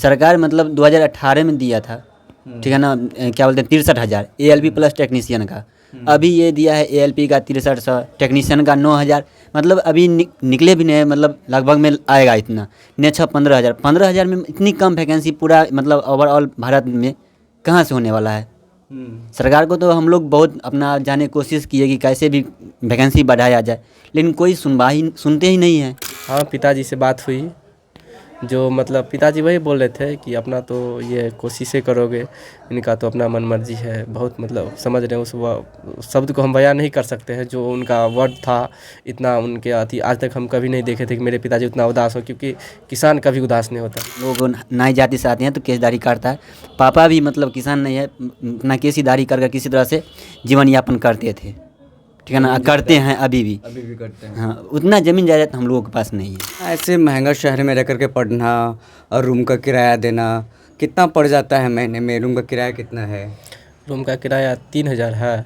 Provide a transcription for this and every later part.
सरकार मतलब 2018 में दिया था, ठीक है ना, क्या बोलते हैं 63,000 ALP प्लस टेक्नीशियन का। अभी ये दिया है ALP का 6300, टेक्नीशियन का 9,000। मतलब अभी निकले भी नहीं, मतलब लगभग में आएगा इतना, ने 15,000। 15,000 में इतनी कम वैकेंसी पूरा मतलब ओवरऑल भारत में कहाँ से होने वाला है। सरकार को तो हम लोग बहुत अपना जाने की कोशिश की है कि कैसे भी वैकेंसी बढ़ाया जाए, लेकिन कोई सुनते ही नहीं है। हाँ, पिताजी से बात हुई, जो मतलब पिताजी वही बोल रहे थे कि अपना तो ये कोशिशें करोगे, इनका तो अपना मन मर्जी है। बहुत मतलब समझ रहे हैं उस शब्द को हम बयान नहीं कर सकते हैं जो उनका वर्ड था। इतना उनके अति आज तक हम कभी नहीं देखे थे कि मेरे पिताजी उतना उदास हो, क्योंकि किसान कभी उदास नहीं होता। लोग नाई जाति से आते हैं तो केसदारी करता है। पापा भी मतलब किसान नहीं है, अपना केसीदारी कर किसी तरह से जीवन यापन करते थे, ठीक है ना, करते हैं अभी भी करते हैं। हाँ, उतना ज़मीन जायदाद हम लोगों के पास नहीं है। ऐसे महंगा शहर में रह करके पढ़ना और रूम का किराया देना कितना पड़ जाता है महीने में? रूम का किराया कितना है? रूम का किराया 3,000 है,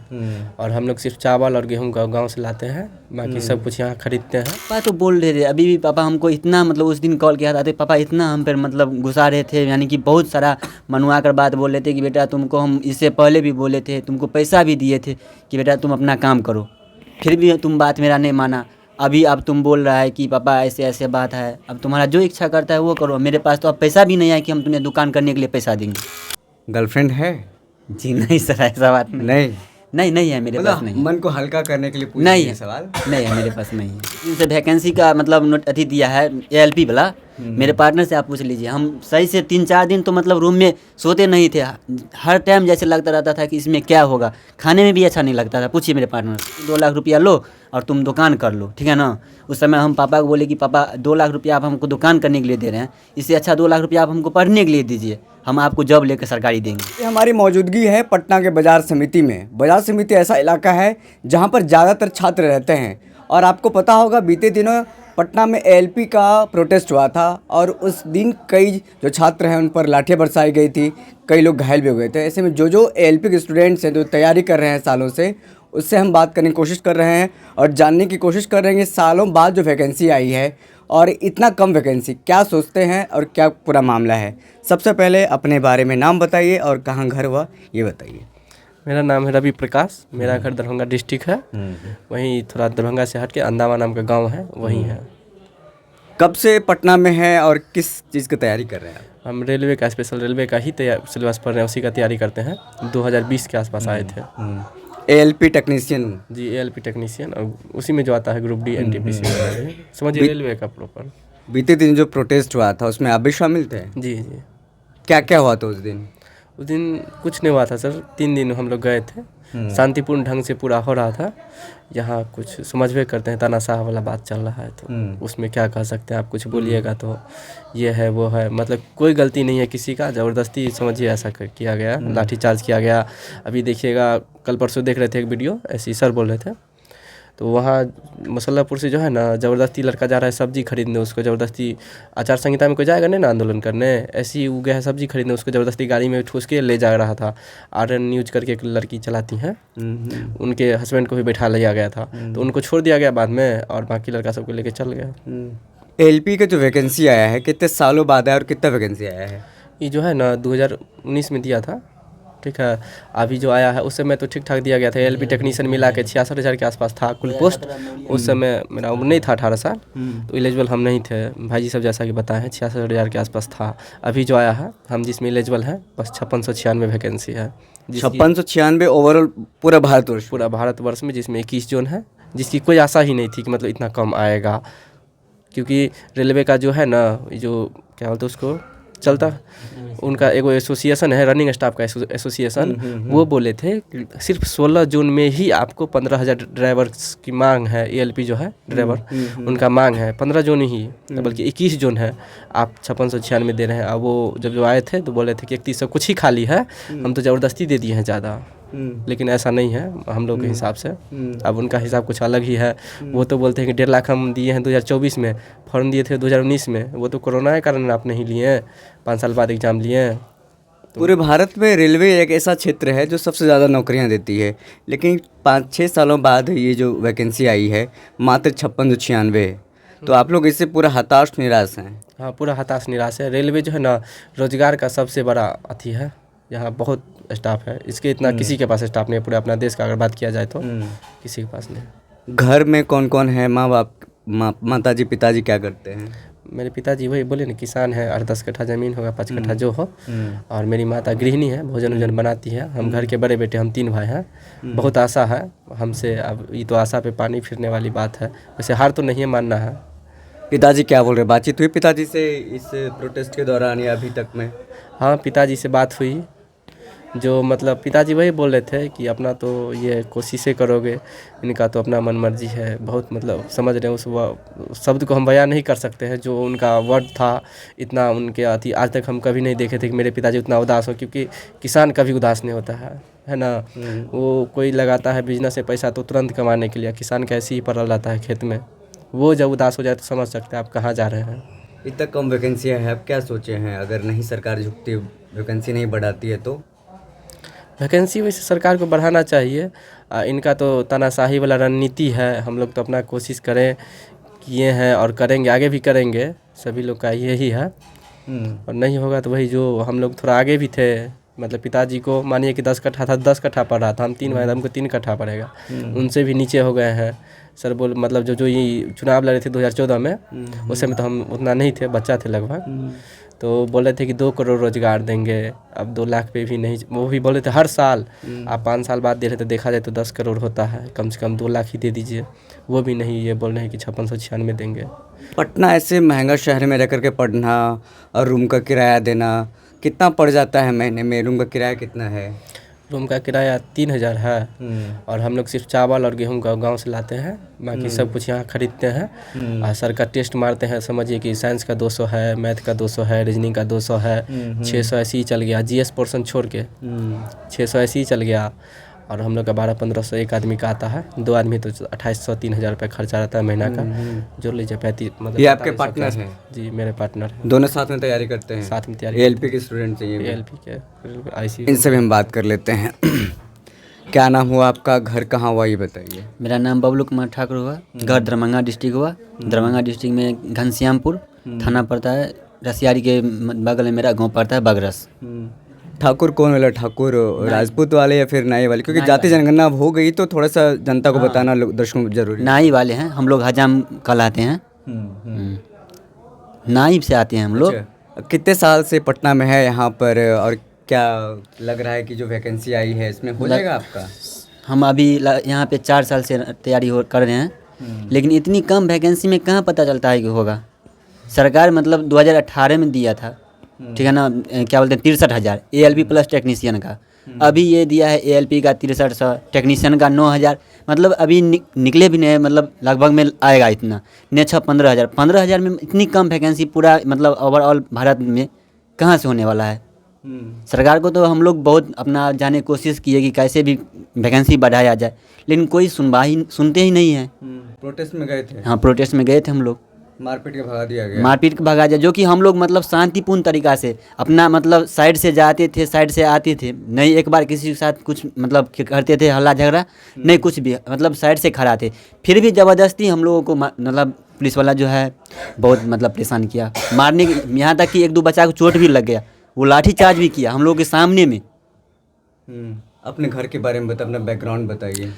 और हम लोग सिर्फ चावल और गेहूँ का गाँव से लाते हैं, बाकी सब कुछ यहाँ खरीदते हैं। पापा तो बोल रहे थे अभी भी, पापा हमको इतना मतलब उस दिन कॉल किया था तो पापा इतना हम पर मतलब गुस्सा रहे थे, यानी कि बहुत सारा मनवा कर बात बोल रहे थे कि बेटा तुमको हम इससे पहले भी बोले थे, तुमको पैसा भी दिए थे कि बेटा तुम अपना काम करो, फिर भी तुम बात मेरा नहीं माना। अभी अब तुम बोल रहा है कि पापा ऐसे ऐसे बात है, अब तुम्हारा जो इच्छा करता है वो करो, मेरे पास तो अब पैसा भी नहीं है कि हम तुम्हें दुकान करने के लिए पैसा देंगे। गर्लफ्रेंड है? जी नहीं सर, ऐसा बात नहीं। नहीं है मेरे पास, नहीं मन को हल्का करने के लिए पूछ नहीं रहे है हैं सवाल। नहीं है मेरे पास, नहीं है। इनसे वैकेंसी का मतलब नोट अथी दिया है ALP वाला, मेरे पार्टनर से आप पूछ लीजिए। हम सही से 3-4 दिन तो मतलब रूम में सोते नहीं थे, हर टाइम जैसे लगता रहता था कि इसमें क्या होगा, खाने में भी अच्छा नहीं लगता था। पूछिए मेरे पार्टनर से। 2 लाख रुपया लो और तुम दुकान कर लो, ठीक है ना। उस समय हम पापा को बोले कि पापा 2 लाख रुपया आप हमको दुकान करने के लिए दे रहे हैं, इससे अच्छा 2 लाख रुपया आप हमको पढ़ने के लिए दीजिए, हम आपको जॉब लेकर सरकारी देंगे। ये हमारी मौजूदगी है पटना के बाजार समिति में। बाजार समिति ऐसा इलाका है जहाँ पर ज़्यादातर छात्र रहते हैं, और आपको पता होगा बीते दिनों पटना में ALP का प्रोटेस्ट हुआ था, और उस दिन कई जो छात्र हैं उन पर लाठियाँ बरसाई गई थी, कई लोग घायल भी हो गए थे। ऐसे में जो ALP के स्टूडेंट्स हैं जो तैयारी कर रहे हैं सालों से, उससे हम बात करने की कोशिश कर रहे हैं और जानने की कोशिश कर रहे हैं कि सालों बाद जो वैकेंसी आई है और इतना कम वैकेंसी, क्या सोचते हैं और क्या पूरा मामला है। सबसे पहले अपने बारे में नाम बताइए और कहाँ घर हुआ ये बताइए। मेरा नाम है रवि प्रकाश, मेरा घर दरभंगा डिस्ट्रिक्ट है, वहीं थोड़ा दरभंगा से हट के अंदावा नाम का गांव है, वहीं है। कब से पटना में है और किस चीज़ की तैयारी कर रहे हैं आप? हम रेलवे का, स्पेशल रेलवे का ही सिलेबस पढ़ रहे हैं, उसी का तैयारी करते हैं। 2020 के आसपास आए थे। ALP technician? जी, ALP टेक्नीशियन, और उसी में जो आता है ग्रुप D NTPC, समझिए रेलवे का प्रॉपर। बीते दिन जो प्रोटेस्ट हुआ था उसमें आप भी शामिल थे? जी जी। क्या क्या हुआ था उस दिन? उस दिन कुछ नहीं हुआ था सर, 3 दिन हम लोग गए थे, शांतिपूर्ण ढंग से पूरा हो रहा था। यहाँ कुछ समझवे करते हैं, तानाशाह वाला बात चल रहा है, तो उसमें क्या कह सकते हैं आप, कुछ बोलिएगा तो ये है वो है, मतलब कोई गलती नहीं है किसी का, ज़बरदस्ती समझिए ऐसा किया गया, लाठीचार्ज किया गया। अभी देखिएगा, कल परसों देख रहे थे एक वीडियो, ऐसे ही सर बोल रहे थे, तो वहाँ मसल्लापुर से जो है ना, ज़बरदस्ती लड़का जा रहा है सब्ज़ी खरीदने, उसको ज़बरदस्ती, आचार संहिता में कोई जाएगा नहीं ना आंदोलन करने, ऐसे ही वो गया है सब्ज़ी खरीदने, उसको ज़बरदस्ती गाड़ी में ठूस के ले जा रहा था। RN न्यूज़ करके एक लड़की चलाती हैं, उनके हस्बैंड को भी बैठा लिया गया था, तो उनको छोड़ दिया गया बाद में, और बाकी लड़का सबको लेके चल गया। ALP का जो वैकेंसी आया है कितने सालों बाद आया और कितना वैकेंसी आया है? ये जो है ना 2019 में दिया था, ठीक है। अभी जो आया है उस समय तो ठीक ठाक दिया गया था। ALP टेक्नीशियन मिला के 66,000 के आसपास था कुल पोस्ट। उस समय मेरा उम्र नहीं था 18 साल, तो एलिजिबल हम नहीं थे। भाईजी सब जैसा कि बताए हैं 66,000 के आसपास था। अभी जो आया है हम जिसमें एलिजिबल हैं बस 5696 वैकेंसी है। 5696 ओवरऑल पूरा भारतवर्ष? पूरा भारतवर्ष में, जिसमें 21 जोन है, जिसकी कोई आशा ही नहीं थी कि मतलब इतना कम आएगा, क्योंकि रेलवे का जो है ना, जो क्या बोलते हैं उसको, चलता उनका एक एसोसिएशन है, रनिंग स्टाफ का एसोसिएशन, वो बोले थे कि सिर्फ 16 जून में ही आपको 15,000 ड्राइवर की मांग है। ALP जो है ड्राइवर, उनका मांग है 15 जून ही, बल्कि 21 जून है, आप 5696 दे रहे हैं। अब वो जब जो आए थे तो बोले थे कि 3100 कुछ ही खाली है, हम तो ज़बरदस्ती दे दिए हैं ज़्यादा, लेकिन ऐसा नहीं है हम लोग के हिसाब से। अब उनका हिसाब कुछ अलग ही है। वो तो बोलते हैं कि 1.5 लाख हम दिए हैं 2024 में, फॉर्म दिए थे 2019 में, वो तो कोरोना के कारण आप नहीं लिए, 5 साल बाद एग्ज़ाम लिए। पूरे भारत में रेलवे एक ऐसा क्षेत्र है जो सबसे ज़्यादा नौकरियां देती है, लेकिन 5-6 सालों बाद ये जो वैकेंसी आई है मात्र 5696, तो आप लोग इससे पूरा हताश निराश हैं। हाँ, पूरा हताश निराश है। रेलवे जो है ना, रोजगार का सबसे बड़ा अथी है। यहाँ बहुत स्टाफ है, इसके इतना किसी के पास स्टाफ नहीं है। पूरे अपना देश का अगर बात किया जाए तो किसी के पास नहीं है। घर में कौन कौन है? माँ बाप, माता जी, पिताजी क्या करते हैं? मेरे पिताजी वही बोले ना, किसान है, 8-10 कट्ठा ज़मीन होगा, 5 कट्ठा जो हो। और मेरी माता गृहिणी है, भोजन वोजन बनाती है। हम घर के बड़े बेटे, हम 3 भाई हैं। बहुत आशा है हमसे, अब ये तो आशा पे पानी फिरने वाली बात है। वैसे हार तो नहीं है, मानना है। पिताजी क्या बोल रहे? बातचीत हुई पिताजी से इस प्रोटेस्ट के दौरान या अभी तक में? हाँ, पिताजी से बात हुई। जो मतलब पिताजी वही बोल रहे थे कि अपना तो ये कोशिशें करोगे, इनका तो अपना मन मर्जी है। बहुत मतलब समझ रहे हैं, उस शब्द को हम बयान नहीं कर सकते हैं जो उनका वर्ड था। इतना उनके अति आज तक हम कभी नहीं देखे थे कि मेरे पिताजी उतना उदास हो, क्योंकि किसान कभी उदास नहीं होता है ना। वो कोई लगाता है बिजनेस से पैसा तो तुरंत कमाने के लिए, किसान कैसे ही पड़ा रहता है खेत में। वो जब उदास हो जाए तो समझ सकते हैं आप कहाँ जा रहे हैं। इतना कम वैकेंसियाँ हैं, आप क्या सोचे हैं अगर नहीं सरकार झुकती, वैकेंसी नहीं बढ़ाती है तो? वैकेंसी वैसे सरकार को बढ़ाना चाहिए। इनका तो तानाशाही वाला रणनीति है। हम लोग तो अपना कोशिश करें, किए हैं और करेंगे, आगे भी करेंगे। सभी लोग का यही है। और नहीं होगा तो वही जो हम लोग थोड़ा आगे भी थे, मतलब पिताजी को मानिए कि 10 कट्ठा था, 10 कट्ठा पड़ रहा था। हम 3 भाई, हमको 3 कट्ठा पड़ेगा। उनसे भी नीचे हो गए हैं सर। बोल मतलब जो ये चुनाव लड़े थे 2014 में, उस समय तो हम उतना नहीं थे, बच्चा थे लगभग। तो बोले थे कि 2 करोड़ रोजगार देंगे। अब 2 लाख पे भी नहीं, वो भी बोले थे हर साल। आप 5 साल बाद दे रहे तो देखा जाए तो 10 करोड़ होता है, कम से कम 2 लाख ही दे दीजिए। वो भी नहीं, ये बोल रहे हैं कि 5696 देंगे। पटना ऐसे महंगा शहर में रह कर के पढ़ना और रूम का किराया देना कितना पड़ जाता है महीने में? रूम का किराया कितना है? रूम का किराया 3000 है। और हम लोग सिर्फ चावल और गेहूं का गांव से लाते हैं, बाकी सब कुछ यहाँ खरीदते हैं। और सर का टेस्ट मारते हैं, समझिए कि साइंस का 200 है, मैथ का 200 है, रीजनिंग का 200 है। 600 ऐसे ही चल गया, जीएस पोर्शन छोड़ के 600 ऐसे ही चल गया। और हम लोग का 1200-1500 एक आदमी का आता है। 2 आदमी तो 2800-3000 रुपये खर्चा रहता है महीना का। जोड़ लीजिए 35, मतलब ये आपके पार्टनर हैं? जी, मेरे पार्टनर हैं। दोनों साथ में तैयारी करते हैं? साथ में तैयारी। एएलपी के स्टूडेंट चाहिए? एएलपी के, आईसी। इनसे भी हम बात कर लेते हैं। क्या नाम हुआ आपका? घर कहाँ हुआ ये बताइए। मेरा नाम बबलू कुमार ठाकुर हुआ, घर दरभंगा डिस्ट्रिक्ट हुआ। दरभंगा डिस्ट्रिक्ट में घनश्यामपुर थाना पड़ता है। रसियारी के बगल में मेरा गांव पड़ता है बगरस। ठाकुर कौन वाला ठाकुर? राजपूत वाले या फिर नाई वाले? क्योंकि जाति जनगणना हो गई तो थोड़ा सा जनता को बताना दर्शकों को जरूरी है। नाई वाले हैं हम लोग, हजाम कहलाते हैं। नाई से आते हैं हम लोग। अच्छा, कितने साल से पटना में है यहाँ पर, और क्या लग रहा है कि जो वैकेंसी आई है इसमें हो जाएगा आपका? हम अभी यहाँ पे 4 साल से तैयारी कर रहे हैं, लेकिन इतनी कम वैकेंसी में कहाँ पता चलता है कि होगा। सरकार मतलब 2018 में दिया था, ठीक है ना, क्या बोलते हैं 63,000 ALP प्लस टेक्नीशियन का। अभी ये दिया है ALP का 6300, टेक्नीशियन का 9000। मतलब अभी निकले भी नहीं, मतलब लगभग में आएगा इतना, नेक्स्ट 15,000। 15,000 में इतनी कम वैकेंसी पूरा मतलब ओवरऑल भारत में कहाँ से होने वाला है। सरकार को तो हम लोग बहुत अपना जाने की कोशिश की है कि कैसे भी वैकेंसी बढ़ाया जाए, लेकिन कोई सुनते ही नहीं है। प्रोटेस्ट में गए थे? हाँ, प्रोटेस्ट में गए थे हम लोग। मारपीट के भगा दिया गया? मारपीट के भगा दिया, जो कि हम लोग मतलब शांतिपूर्ण तरीका से अपना मतलब साइड से जाते थे, साइड से आते थे। नहीं एक बार किसी के साथ कुछ मतलब करते थे हल्ला झगड़ा, नहीं कुछ भी, मतलब साइड से खड़ा थे। फिर भी ज़बरदस्ती हम लोगों को मतलब पुलिस वाला जो है बहुत मतलब परेशान किया, मारने की, यहाँ तक कि 1-2 बच्चा को चोट भी लग गया। वो लाठी चार्ज भी किया हम लोगों के सामने में। अपने घर के बारे में बताइए, अपना बैकग्राउंड बताइए।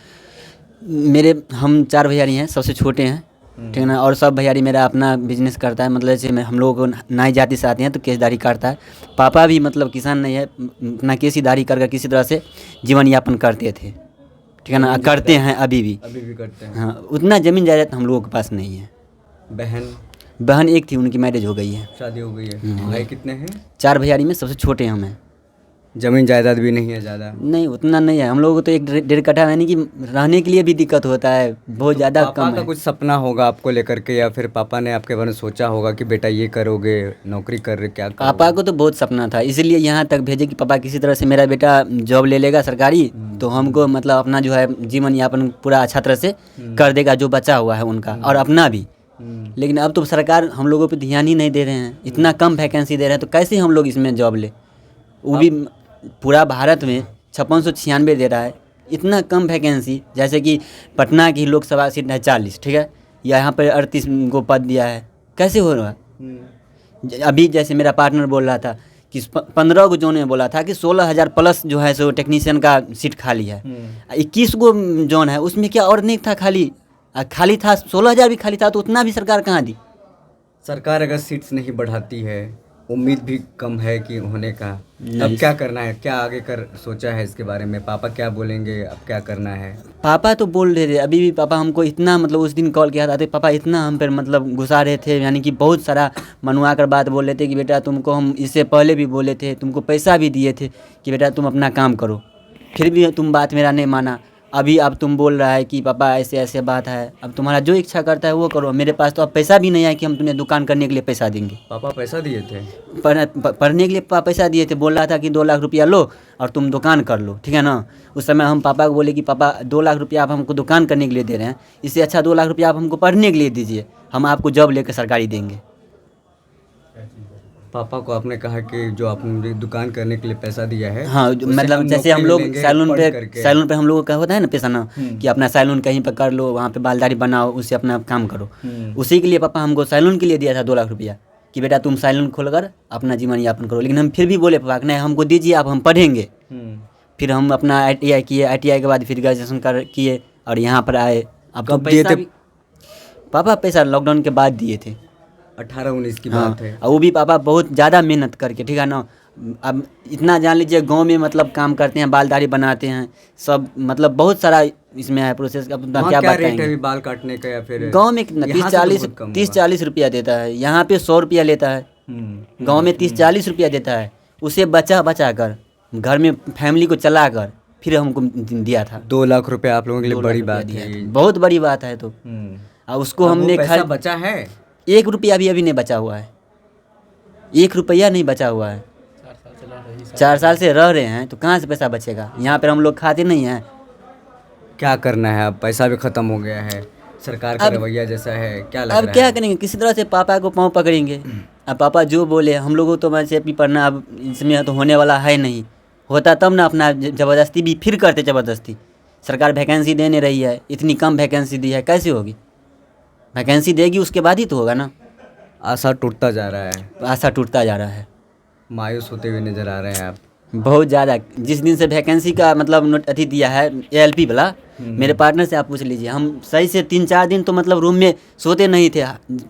हम 4 भैयारी हैं, सबसे छोटे हैं, ठीक है ना। और सब भैयारी मेरा अपना बिजनेस करता है, मतलब जैसे हम लोगों को नाई जाति से आते हैं तो केसदारी करता है। पापा भी मतलब किसान नहीं है, अपना केसीदारी कर किसी तरह से जीवन यापन करते थे, ठीक है ना, करते हैं अभी भी करते हैं। हाँ, उतना ज़मीन जायदाद हम लोगों के पास नहीं है। बहन एक थी, उनकी मैरिज हो गई है, शादी हो गई है। भाई कितने हैं? 4 भैयारी में सबसे छोटे हम हैं। जमीन जायदाद भी नहीं है ज़्यादा? नहीं, उतना नहीं है हम लोगों को तो 1-1.5 कट्ठा, यानी कि रहने के लिए भी दिक्कत होता है, बहुत ज़्यादा कम है। पापा का कुछ सपना होगा आपको लेकर के, या फिर पापा ने आपके बारे में सोचा होगा कि बेटा ये करोगे, नौकरी कर रहे, क्या करोगे? पापा को तो बहुत सपना था, इसीलिए यहाँ तक भेजे कि पापा किसी तरह से मेरा बेटा जॉब ले लेगा सरकारी, तो हमको मतलब अपना जो है जीवन यापन पूरा अच्छा तरह से कर देगा, जो बचा हुआ है उनका और अपना भी। लेकिन अब तो सरकार हम लोगों पे ध्यान ही नहीं दे रहे हैं, इतना कम वैकेंसी दे रहे हैं, तो कैसे हम लोग इसमें जॉब ले। वो भी पूरा भारत में 5696 दे रहा है, इतना कम वैकेंसी। जैसे कि पटना की लोकसभा सीट है 40, ठीक है, या यहाँ पर 38 को पद दिया है, कैसे हो रहा है? अभी जैसे मेरा पार्टनर बोल रहा था कि 15 को जोन में बोला था कि 16,000 प्लस जो है सो टेक्नीशियन का सीट खाली है। 21 को जोन है, उसमें क्या और नहीं था खाली? खाली था 16,000 भी खाली था, तो उतना भी सरकार कहाँ दी? सरकार अगर सीट्स नहीं बढ़ाती है, उम्मीद भी कम है कि होने का, अब क्या करना है? क्या आगे कर सोचा है इसके बारे में? पापा क्या बोलेंगे? अब क्या करना है? पापा तो बोल रहे थे, अभी भी पापा हमको इतना मतलब उस दिन कॉल किया था तो पापा इतना हम पर मतलब गुस्सा रहे थे, यानी कि बहुत सारा मनवा कर बात बोल रहे थे कि बेटा तुमको हम इससे पहले भी बोले थे, तुमको पैसा भी दिए थे कि बेटा तुम अपना काम करो, फिर भी तुम बात मेरा नहीं माना। अभी अब तुम बोल रहा है कि पापा ऐसे ऐसे बात है, अब तुम्हारा जो इच्छा करता है वो करो, मेरे पास तो अब पैसा भी नहीं है कि हम तुम्हें दुकान करने के लिए पैसा देंगे। पापा पैसा दिए थे? पढ़ने के लिए पापा पैसा दिए थे, बोल रहा था कि 2 लाख रुपया लो और तुम दुकान कर लो, ठीक है ना। उस समय हम पापा को बोले कि पापा 2 लाख रुपया आप हमको दुकान करने के लिए दे रहे हैं, इससे अच्छा 2 लाख रुपया आप हमको पढ़ने के लिए दीजिए, हम आपको जॉब लेकर सरकारी देंगे। पापा को आपने कहा कि जो आपने दुकान करने के लिए पैसा दिया है, हाँ, मतलब जैसे हम लोग सैलून पे हम लोगों का होता है ना पैसा ना, कि अपना सैलून कहीं पर कर लो, वहाँ पे बालदारी बनाओ, उससे अपना काम करो, उसी के लिए पापा हमको सैलून के लिए दिया था 2 लाख रुपया कि बेटा तुम सैलून खोलकर अपना जीवन यापन करो। लेकिन हम फिर भी बोले पापा नहीं, हमको दीजिए, आप हम पढ़ेंगे। फिर हम अपना ITI किए, ITI के बाद फिर ग्रेजुएशन किए और यहाँ पर आए। अब तो पैसा भी पापा पैसा लॉकडाउन के बाद दिए थे, 18-19 की बात है। और वो भी पापा बहुत ज़्यादा मेहनत करके, ठीक है ना। अब इतना जान लीजिए गांव में मतलब काम करते हैं, बालदारी बनाते हैं सब, मतलब बहुत सारा इसमें है प्रोसेस। अब क्या रेट है बताएंगे? अभी बाल काटने का? या फिर गांव में कितना 30-40 रुपया देता है, यहाँ पे 100 रुपया लेता है। गांव में 30-40 रुपया देता है, उसे बचा कर घर में फैमिली को चला कर फिर हमको दिया था 2 लाख रुपए। आप लोगों के लिए बड़ी बात है, बहुत बड़ी बात है। तो और उसको हमने पैसा बचा है? 1 रुपया भी अभी नहीं बचा हुआ है, 1 रुपया नहीं बचा हुआ है। 4 साल से रह रहे हैं तो कहाँ से पैसा बचेगा? यहाँ पर हम लोग खाते नहीं हैं। क्या करना है अब? पैसा भी खत्म हो गया है, सरकार का रवैया जैसा है, क्या लग रहा है? अब क्या करेंगे? किसी तरह से पापा को पाँव पकड़ेंगे। अब पापा जो बोले, हम लोगों तो वैसे भी पढ़ना अब इसमें तो होने वाला है नहीं, होता तब ना अपना ज़बरदस्ती भी फिर करते। ज़बरदस्ती सरकार वैकेंसी दे नहीं रही है, इतनी कम वैकेंसी दी है, कैसे होगी? वैकेंसी देगी उसके बाद ही तो होगा ना। आशा टूटता जा रहा है, आशा टूटता जा रहा है, मायूस होते हुए नजर आ रहे हैं आप बहुत ज़्यादा। जिस दिन से वैकेंसी का मतलब नोट अथी दिया है ALP वाला, मेरे पार्टनर से आप पूछ लीजिए, हम सही से 3-4 दिन तो मतलब रूम में सोते नहीं थे।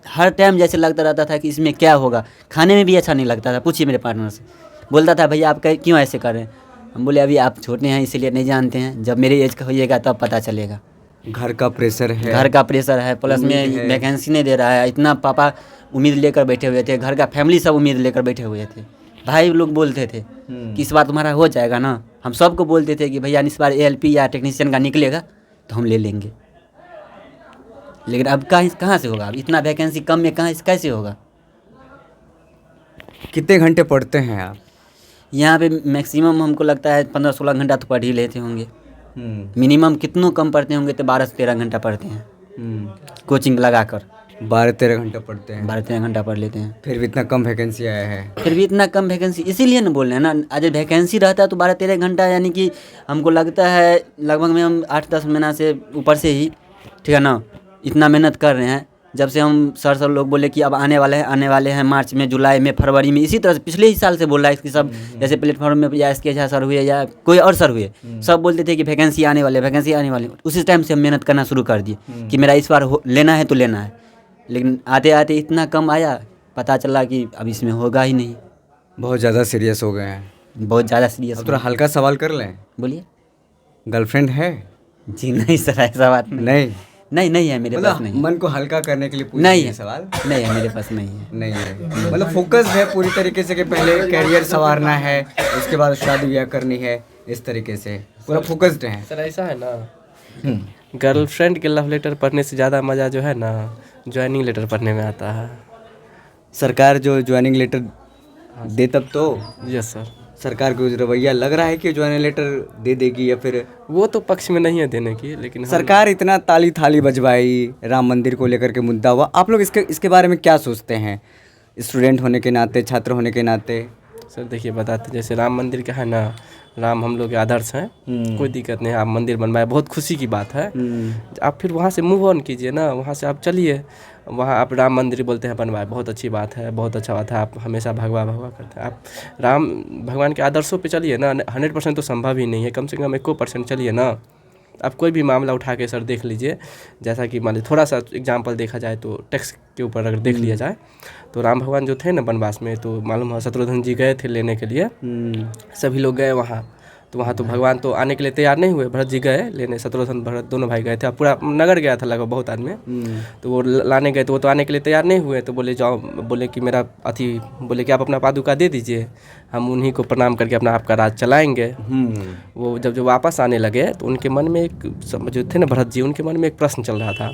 हर टाइम जैसे लगता रहता था कि इसमें क्या होगा, खाने में भी अच्छा नहीं लगता था। पूछिए मेरे पार्टनर से, बोलता था भैया आप क्यों ऐसे कर रहे हैं? हम बोले अभी आप छोटे हैं इसीलिए नहीं जानते हैं, जब मेरे एज का होइएगा तब पता चलेगा। घर का प्रेशर है, घर का प्रेशर है, प्लस में वैकेंसी नहीं दे रहा है। इतना पापा उम्मीद लेकर बैठे हुए थे, घर का फैमिली सब उम्मीद लेकर बैठे हुए थे। भाई लोग बोलते थे कि इस बार तुम्हारा हो जाएगा ना, हम सबको बोलते थे कि भैया इस बार ALP या टेक्नीशियन का निकलेगा तो हम ले लेंगे। लेकिन अब कहाँ से होगा? अब इतना वैकेंसी कम में कहाँ कैसे होगा? कितने घंटे पढ़ते हैं आप? यहाँ पे मैक्सिमम हमको लगता है 15-16 घंटा तो पढ़ ही लेते होंगे। मिनिमम कितनों कम पढ़ते होंगे तो 12-13 घंटा पढ़ते हैं कोचिंग लगाकर। 12-13 घंटा पढ़ते हैं? 12-13 घंटा पढ़ लेते हैं। फिर भी इतना कम वैकेंसी आया है? फिर भी इतना कम वैकेंसी इसीलिए ना बोल रहे हैं ना। आज वैकेंसी रहता है तो 12-13 घंटा, यानी कि हमको लगता है लगभग में हम 8-10 महीना से ऊपर से ही, ठीक है ना, इतना मेहनत कर रहे हैं। जब से हम सर लोग बोले कि अब आने वाले हैं मार्च में, जुलाई में, फरवरी में, इसी तरह से पिछले ही साल से बोल रहा है कि सब जैसे प्लेटफॉर्म में या SK झा सर हुए या कोई और सर हुए, सब बोलते थे कि वैकेंसी आने वाले। उसी टाइम से हम मेहनत करना शुरू कर दिए कि मेरा इस बार लेना है तो लेना है। लेकिन आते आते इतना कम आया, पता चला कि अब इसमें होगा ही नहीं। बहुत ज़्यादा सीरियस हो गए हैं? बहुत ज़्यादा सीरियस। थोड़ा हल्का सवाल कर लें? बोलिए। गर्लफ्रेंड है? जी नहीं सर, ऐसा बात नहीं है मेरे पास। नहीं, मन को हल्का करने के लिए पूछ नहीं है सवाल। नहीं है मेरे पास, नहीं है मतलब फोकस है पूरी तरीके से कि पहले कैरियर संवारना है, उसके बाद शादी ब्याह करनी है, इस तरीके से पूरा फोकस्ड है। सर ऐसा है ना, गर्लफ्रेंड के लव लेटर पढ़ने से ज़्यादा मज़ा जो है ना ज्वाइनिंग लेटर पढ़ने में आता है। सरकार जो ज्वाइनिंग लेटर दे तब तो? Yes sir. सरकार को रवैया लग रहा है कि ज्वाइनिंग लेटर दे देगी, या फिर वो तो पक्ष में नहीं है देने की, लेकिन सरकार इतना ताली थाली बजवाई, राम मंदिर को लेकर के मुद्दा हुआ, आप लोग इसके बारे में क्या सोचते हैं स्टूडेंट होने के नाते, छात्र होने के नाते? सर देखिए बताते, जैसे राम मंदिर का है ना, राम हम लोग के आदर्श हैं, कोई दिक्कत नहीं, आप मंदिर बनवाए, बहुत खुशी की बात है। आप फिर वहाँ से मूव ऑन कीजिए ना, वहाँ से आप चलिए, वहाँ आप राम मंदिर बोलते हैं बनवाए, बहुत अच्छी बात है, बहुत अच्छा बात है। आप हमेशा भगवा भगवा करते हैं, आप राम भगवान के आदर्शों पे चलिए ना। 100% तो संभव ही नहीं है, कम से कम 1% चलिए ना। आप कोई भी मामला उठा के सर देख लीजिए, जैसा कि मान लीजिए थोड़ा सा एग्जांपल देखा जाए तो टैक्स के ऊपर अगर देख लिया जाए तो राम भगवान जो थे ना वनवास में, तो मालूम है शत्रुघ्न जी गए थे लेने के लिए, सभी लोग गए वहाँ, तो वहाँ तो भगवान तो आने के लिए तैयार नहीं हुए, भरत जी गए लेने, शत्रुघ्न भरत दोनों भाई गए थे, अब पूरा नगर गया था लगभग बहुत आदमी, तो वो लाने गए, तो वो तो आने के लिए तैयार नहीं हुए, तो बोले जाओ, बोले कि मेरा अथी, बोले कि आप अपना पादुका दे दीजिए, हम उन्हीं को प्रणाम करके अपना आपका राज चलाएंगे। वो जब वापस आने लगे तो उनके मन में एक, जो थे ना भरत जी, उनके मन में एक प्रश्न चल रहा था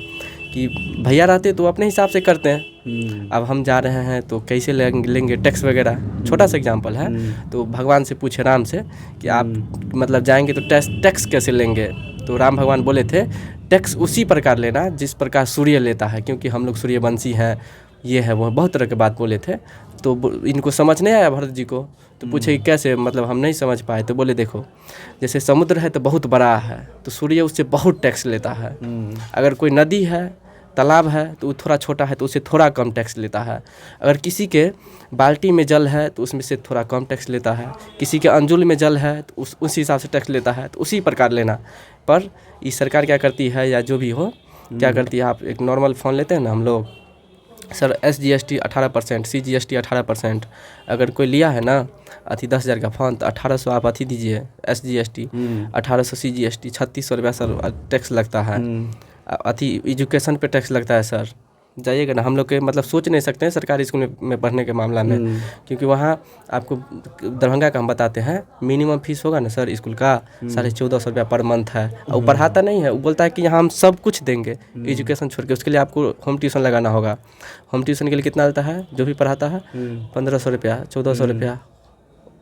कि भैया रहते तो अपने हिसाब से करते हैं, अब हम जा रहे हैं तो कैसे लेंगे टैक्स वगैरह, छोटा सा एग्जांपल है। तो भगवान से पूछे राम से कि आप मतलब जाएंगे तो टैक्स कैसे लेंगे, तो राम भगवान बोले थे टैक्स उसी प्रकार लेना जिस प्रकार सूर्य लेता है, क्योंकि हम लोग सूर्यवंशी हैं, ये है वो, बहुत तरह के बात बोले थे। तो इनको समझ नहीं आया भरत जी को, तो पूछे कि कैसे, मतलब हम नहीं समझ पाए, तो बोले देखो जैसे समुद्र है तो बहुत बड़ा है, तो सूर्य उससे बहुत टैक्स लेता है, अगर कोई नदी है, तालाब है, तो वो थोड़ा छोटा है तो उससे थोड़ा कम टैक्स लेता है, अगर किसी के बाल्टी में जल है तो उसमें से थोड़ा कम टैक्स लेता है, किसी के अंजुल में जल है तो उसी हिसाब से टैक्स लेता है, तो उसी प्रकार लेना। पर ये सरकार क्या करती है या जो भी हो क्या करती है, आप एक नॉर्मल फ़ोन लेते हैं ना हम लोग, सर SGST 18%, CGST 18%, अगर कोई लिया है ना अथी 10,000 का फ़ोन, तो 1800 आप अथी दीजिए SGST, 1800 CGST, 3600 रुपया सर टैक्स लगता है। अथी एजुकेशन पे टैक्स लगता है सर, जाइएगा ना, हम लोग के मतलब सोच नहीं सकते हैं सरकारी स्कूल में पढ़ने के मामला में, क्योंकि वहाँ आपको दरभंगा का हम बताते हैं, मिनिमम फीस होगा ना सर स्कूल का 1450 रुपया पर मंथ है, और वो पढ़ाता नहीं है, वो बोलता है कि यहाँ हम सब कुछ देंगे एजुकेशन छोड़ के, उसके लिए आपको होम ट्यूशन लगाना होगा। होम ट्यूशन के लिए कितना लगता है, जो भी पढ़ाता है 1500 रुपया, 1400 रुपया,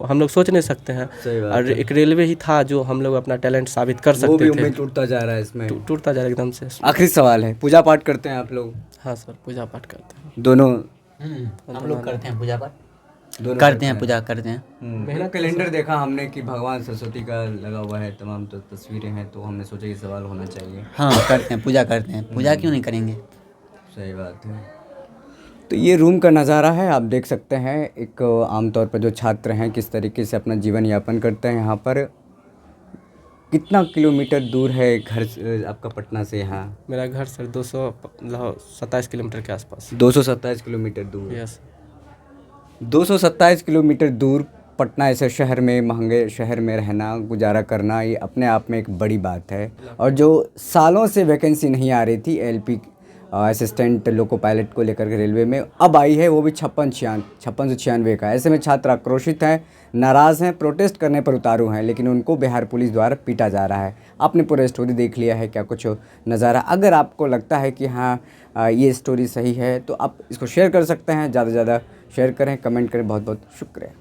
हम लोग सोच नहीं सकते हैं। और एक रेलवे ही था जो हम लोग अपना टैलेंट साबित कर सकते थे, वो भी उम्मीद टूटता जा रहा है, इसमें टूटता जा रहा है एकदम से। आखिरी सवाल है, पूजा पाठ करते हैं आप लोग? हाँ सर, पूजा पाठ करते हैं दोनों, हम लोग करते हैं पूजा पाठ, करते हैं पूजा करते हैं। मेरा कैलेंडर देखा हमने कि भगवान सरस्वती का लगा हुआ है, तमाम तो तस्वीरें हैं, तो हमने सोचा ये सवाल होना चाहिए। हाँ करते हैं, पूजा करते हैं, पूजा क्यों नहीं करेंगे। सही बात है। तो ये रूम का नज़ारा है, आप देख सकते हैं एक आमतौर पर जो छात्र हैं किस तरीके से अपना जीवन यापन करते हैं यहाँ पर। कितना किलोमीटर दूर है घर आपका पटना से यहाँ? मेरा घर सर 227 किलोमीटर के आसपास। 227 किलोमीटर दूर? यस। 227 किलोमीटर दूर पटना ऐसे शहर में, महंगे शहर में रहना, गुजारा करना, ये अपने आप में एक बड़ी बात है। और जो सालों से वैकेंसी नहीं आ रही थी LP असिस्टेंट लोको पायलट को लेकर के रेलवे में, अब आई है, वो भी 5696 का। ऐसे में छात्र आक्रोशित हैं, नाराज़ हैं, प्रोटेस्ट करने पर उतारू हैं, लेकिन उनको बिहार पुलिस द्वारा पीटा जा रहा है। आपने पूरा स्टोरी देख लिया है, क्या कुछ नज़ारा। अगर आपको लगता है कि हाँ ये स्टोरी सही है तो आप इसको शेयर कर सकते हैं, ज़्यादा से ज़्यादा शेयर करें, कमेंट करें। बहुत बहुत शुक्रिया।